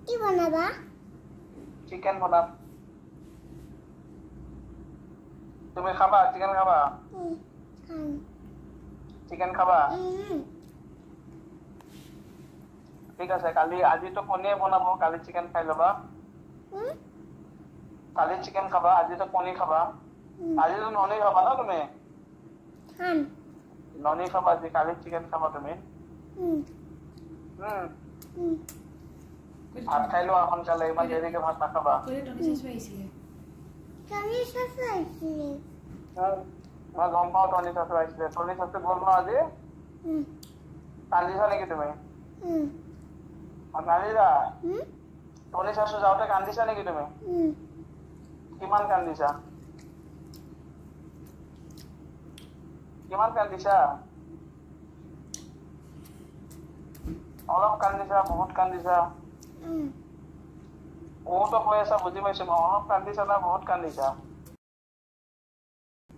কি বনাবা চিকেন বনাম তুমি খাবা চিকেন খাবা খাম চিকেন খাবা ঠিক আছে কালি আজি তো কণীয়ে বনাব কালি চিকেন খাই লবা কালি চিকেন খাবা আজি তো কণী খাবা আজি তো ননি খাবা না তুমি খাম ননি খাবা আজি কালি চিকেন খাবা তুমি ভাত খাই লোৱা সোনকালে ইমান দেৰিকে ভাত নাখাবা টনি চাচু আহিছিলে মই গম পাওঁ টনি চাচু আহিছিলে টনি চাচু গ'ল ন আজি কান্দিছা নেকি তুমি কান্দিছা টনি চাচু যাওঁতে কান্দিছা নেকি তুমি কিমান কান্দিছা অলপ কান্দিছা বহুত কান্দিছা বহুতো কৈ আছা বুজি পাইছো মই অলপ কান্দিছা না বহুত কান্দিছা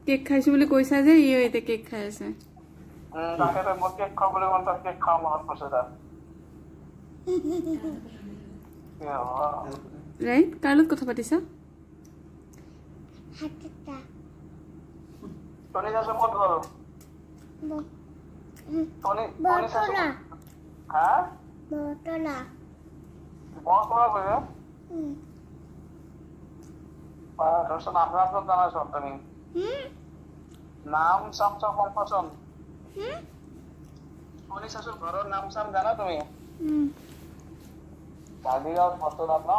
কেক খাইছো বুলি কৈছা যে ইও এতে কেক খাই আছে তাকে মই কেক খাওঁ বুলি কোন কেক খাওঁ মনত কৈছে তা ৰাইট কাৰ লগত কথা পাতিছা হাতটা টনি চাচু ক'ত গ'ল টনি চাচু হা বটলা বটলা গ'লে তোৰ নাম চাম জানাইছ তুমি নাম চাম চব গম পাচোন টনি চাচুৰ ঘৰৰ নাম চাম জানা তুমি গাড়ীগাঁৱত বটলাত ন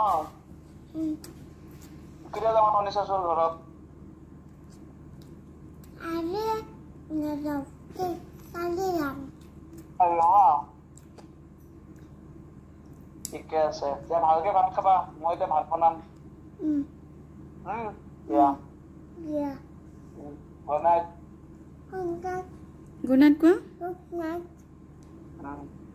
কেতিয়া যাবা টনি চাচুৰ ঘৰত আরে নাযাও কালি যাম ঠিকে আছে এতিয়া ভালকে ভাত খাবা মই এতিয়া ভাত বনাম দিয়া গুড নাইট গুড নাইট কোৱা গুড নাইট